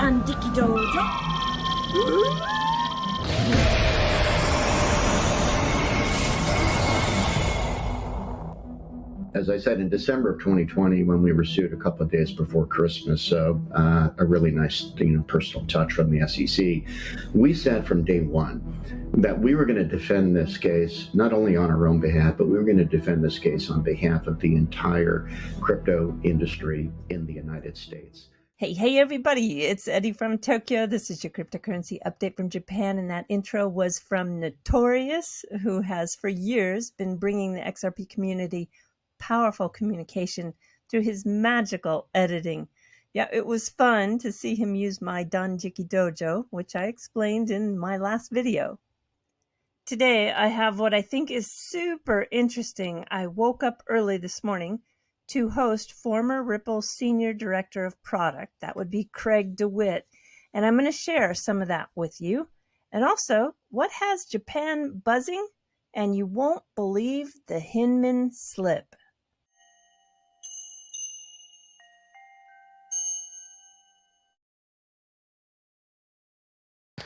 Dan Dicky Dojo. As I said, in December of 2020, when we were sued a couple of days before Christmas, so a really nice, personal touch from the SEC, we said from day one that we were going to defend this case not only on our own behalf, but we were going to defend this case on behalf of the entire crypto industry in the United States. Hey, everybody, it's Eddie from Tokyo. This is your cryptocurrency update from Japan, and that intro was from Notorious, who has for years been bringing the XRP community powerful communication through his magical editing. Yeah, it was fun to see him use my Danjiki Dojo, which I explained in my last video. Today, I have what I think is super interesting. I woke up early this morning to host former Ripple Senior Director of Product, that would be Craig DeWitt, and I'm going to share some of that with you. And also, what has Japan buzzing? And you won't believe the HINMAN slip.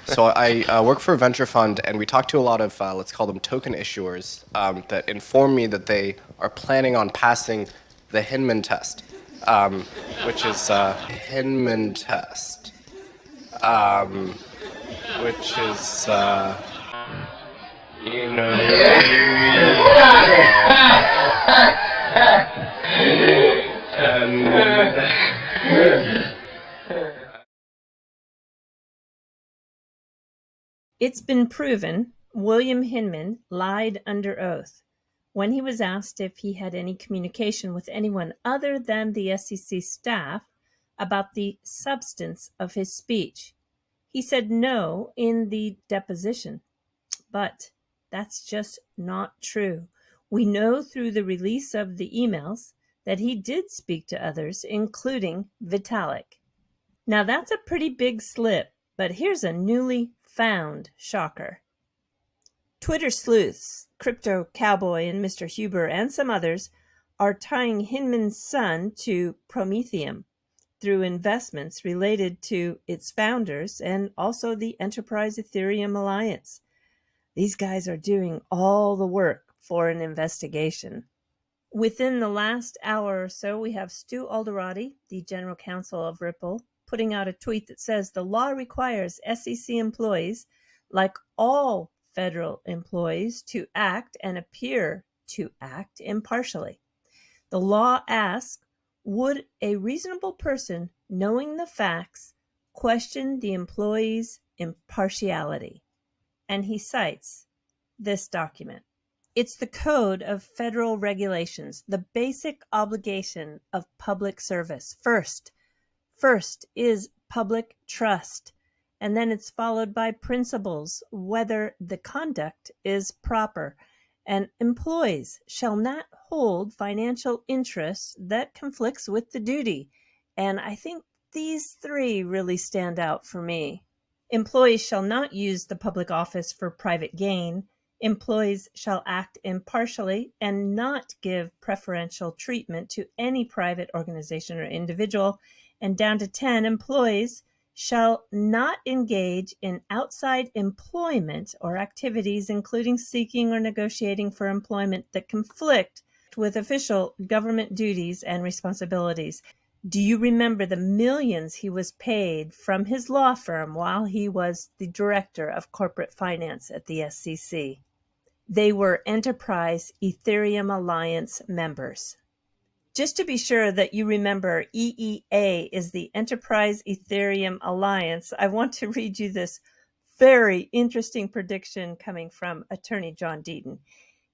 So I work for a venture fund, and we talk to a lot of, let's call them token issuers, that inform me that they are planning on passing the HINMAN test, which is HINMAN test, which is, It's been proven William HINMAN lied under oath when he was asked if he had any communication with anyone other than the SEC staff about the substance of his speech. He said no in the deposition, but that's just not true. We know through the release of the emails that he did speak to others, including Vitalik. Now that's a pretty big slip, but here's a newly found shocker. Twitter sleuths, Crypto Cowboy and Mr. Huber and some others are tying HINMAN's son to Prometheum through investments related to its founders and also the Enterprise Ethereum Alliance. These guys are doing all the work for an investigation. Within the last hour or so, we have Stu Alderati, the general counsel of Ripple, putting out a tweet that says the law requires SEC employees, like all federal employees, to act and appear to act impartially. The law asks, would a reasonable person, knowing the facts, question the employee's impartiality? And he cites this document. It's the Code of Federal Regulations, the basic obligation of public service. First is public trust, and then it's followed by principles, whether the conduct is proper. And employees shall not hold financial interests that conflicts with the duty. And I think these three really stand out for me. Employees shall not use the public office for private gain. Employees shall act impartially and not give preferential treatment to any private organization or individual. And down to 10, employees shall not engage in outside employment or activities, including seeking or negotiating for employment that conflict with official government duties and responsibilities. Do you remember the millions he was paid from his law firm while he was the director of corporate finance at the SEC? They were Enterprise Ethereum Alliance members. Just to be sure that you remember, EEA is the Enterprise Ethereum Alliance, I want to read you this very interesting prediction coming from attorney John Deaton.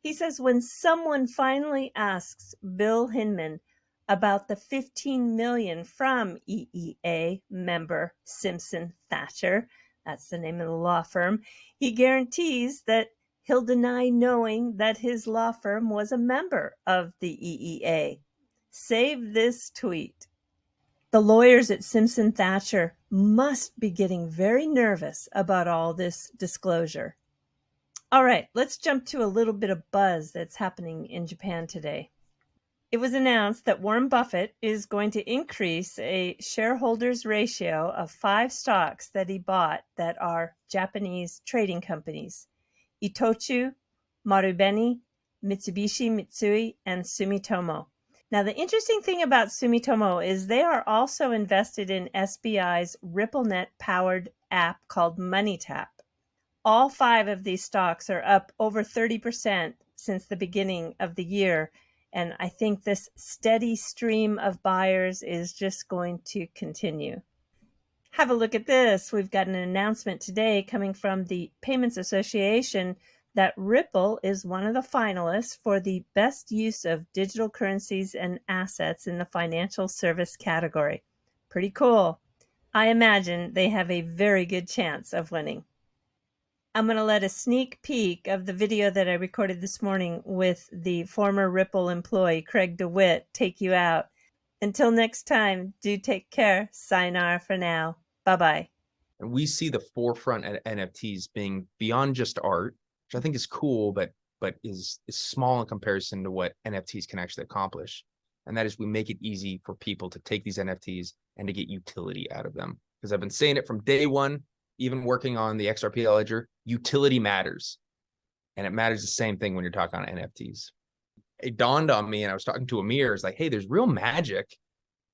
He says, when someone finally asks Bill HINMAN about the $15 million from EEA member Simpson Thacher, that's the name of the law firm, he guarantees that he'll deny knowing that his law firm was a member of the EEA. Save this tweet. The lawyers at Simpson Thacher must be getting very nervous about all this disclosure. All right, let's jump to a little bit of buzz that's happening in Japan today. It was announced that Warren Buffett is going to increase a shareholders ratio of 5 stocks that he bought that are Japanese trading companies: Itochu, Marubeni, Mitsubishi Mitsui, and Sumitomo. Now, the interesting thing about Sumitomo is they are also invested in SBI's RippleNet-powered app called MoneyTap. All 5 of these stocks are up over 30% since the beginning of the year, and I think this steady stream of buyers is just going to continue. Have a look at this. We've got an announcement today coming from the Payments Association that Ripple is one of the finalists for the best use of digital currencies and assets in the financial service category. Pretty cool. I imagine they have a very good chance of winning. I'm going to let a sneak peek of the video that I recorded this morning with the former Ripple employee, Craig DeWitt, take you out. Until next time, do take care. Sayonara for now. Bye-bye. And we see the forefront at NFTs being beyond just art, which I think is cool, but is small in comparison to what NFTs can actually accomplish. And that is, we make it easy for people to take these NFTs and to get utility out of them. Because I've been saying it from day one, even working on the XRP ledger, utility matters. And it matters the same thing when you're talking on NFTs. It dawned on me, and I was talking to Amir, it's like, hey, there's real magic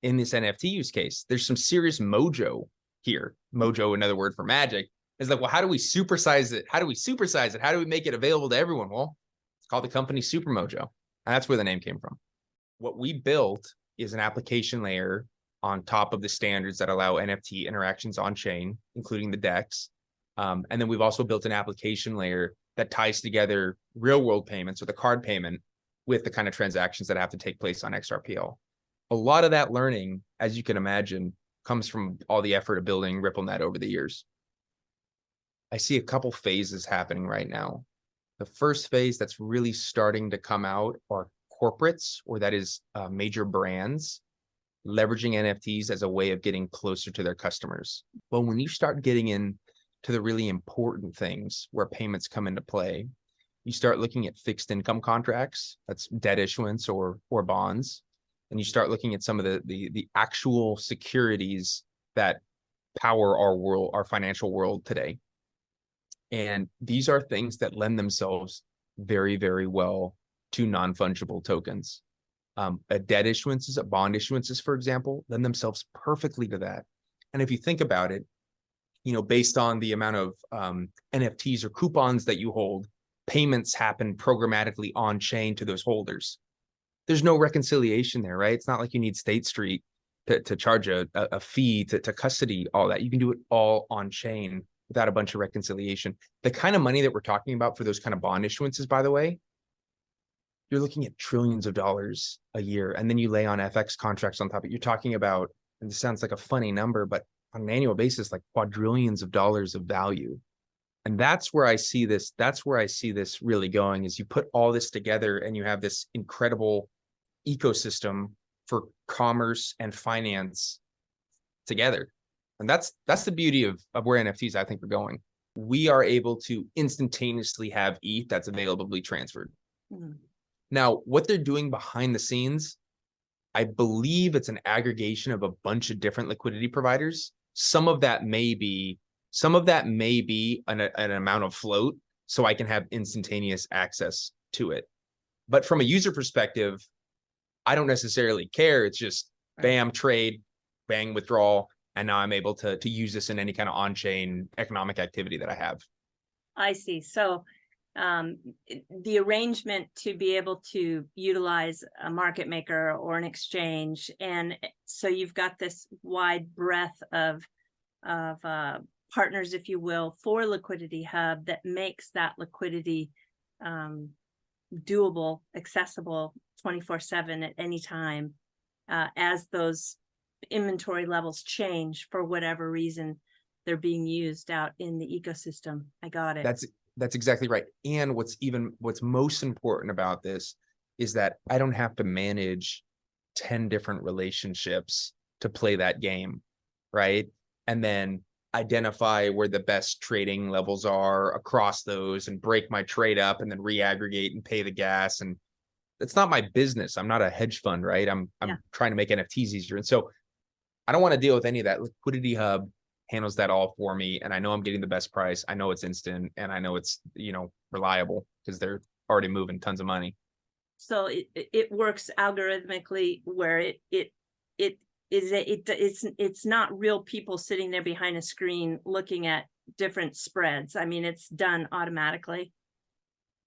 in this NFT use case. There's some serious mojo here. Mojo, another word for magic. It's like, well, how do we supersize it? How do we supersize it? How do we make it available to everyone? Well, it's called the company Super Mojo. And that's where the name came from. What we built is an application layer on top of the standards that allow NFT interactions on chain, including the DEX. And then we've also built an application layer that ties together real world payments or the card payment with the kind of transactions that have to take place on XRPL. A lot of that learning, as you can imagine, comes from all the effort of building RippleNet over the years. I see a couple phases happening right now. The first phase that's really starting to come out are corporates, or that is major brands, leveraging NFTs as a way of getting closer to their customers. But when you start getting into the really important things where payments come into play, you start looking at fixed income contracts, that's debt issuance or bonds, and you start looking at some of the actual securities that power our world, our financial world today. And these are things that lend themselves very, very well to non-fungible tokens. A debt issuances, a bond issuances, for example, lend themselves perfectly to that. And if you think about it, you know, based on the amount of NFTs or coupons that you hold, payments happen programmatically on chain to those holders. There's no reconciliation there, right? It's not like you need State Street to charge a fee to custody all that. You can do it all on chain without a bunch of reconciliation. The kind of money that we're talking about for those kind of bond issuances, by the way, you're looking at trillions of dollars a year. And then you lay on FX contracts on top of it. You're talking about, and this sounds like a funny number, but on an annual basis, like quadrillions of dollars of value. And that's where I see this. That's where I see this really going, is you put all this together and you have this incredible ecosystem for commerce and finance together. And that's the beauty of where NFTs, I think, are going. We are able to instantaneously have ETH that's availably transferred. Mm-hmm. Now, what they're doing behind the scenes, I believe it's an aggregation of a bunch of different liquidity providers. Some of that may be an amount of float, so I can have instantaneous access to it. But from a user perspective, I don't necessarily care. It's just bam, trade, bang, withdrawal, and now I'm able to use this in any kind of on-chain economic activity that I have. I see. So the arrangement to be able to utilize a market maker or an exchange, and so you've got this wide breadth of partners, if you will, for Liquidity Hub that makes that liquidity doable, accessible 24/7 at any time, as those inventory levels change for whatever reason they're being used out in the ecosystem. I got it. That's exactly right. And what's most important about this is that I don't have to manage 10 different relationships to play that game, right? And then identify where the best trading levels are across those and break my trade up and then reaggregate and pay the gas. And it's not my business. I'm not a hedge fund, right? I'm Yeah. trying to make NFTs easier. And so I don't want to deal with any of that. Liquidity Hub handles that all for me. And I know I'm getting the best price. I know it's instant, and I know it's, reliable because they're already moving tons of money. So it works algorithmically where it's not real people sitting there behind a screen looking at different spreads. I mean, it's done automatically.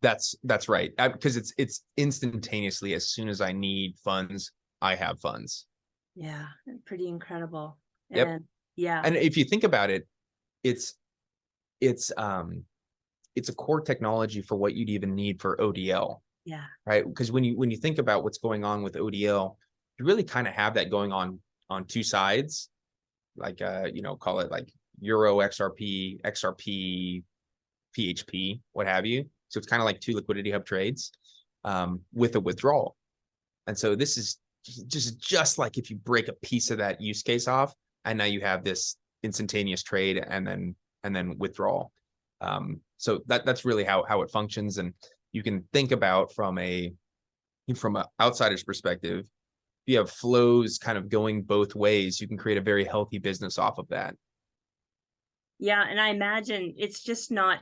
That's right. Because it's instantaneously, as soon as I need funds, I have funds. Yeah, pretty incredible. Yep. And yeah. And if you think about it, it's a core technology for what you'd even need for ODL. Yeah. Right. Because when you think about what's going on with ODL, you really kind of have that going on two sides, like call it like Euro XRP, XRP, PHP, what have you. So it's kind of like two liquidity hub trades with a withdrawal. And so this is just like if you break a piece of that use case off, and now you have this instantaneous trade and then withdrawal. So that's really how it functions. And you can think about from an outsider's perspective, if you have flows kind of going both ways, you can create a very healthy business off of that. Yeah, and I imagine it's just not,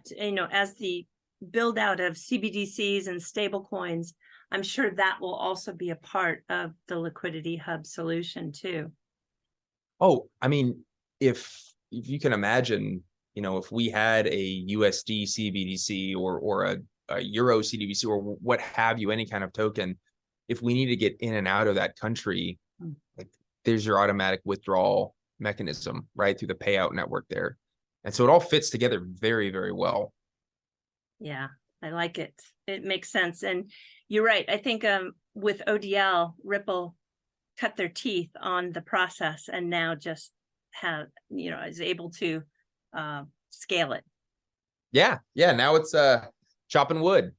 as the build out of CBDCs and stable coins, I'm sure that will also be a part of the Liquidity Hub solution too. Oh, I mean, if you can imagine, if we had a USD CBDC or a Euro CBDC or what have you, any kind of token, if we need to get in and out of that country, like there's your automatic withdrawal mechanism, right, through the payout network there. And so it all fits together very, very well. Yeah, I like it. It makes sense. And you're right. I think with ODL, Ripple cut their teeth on the process and now just is able to scale it. Yeah. Now it's chopping wood.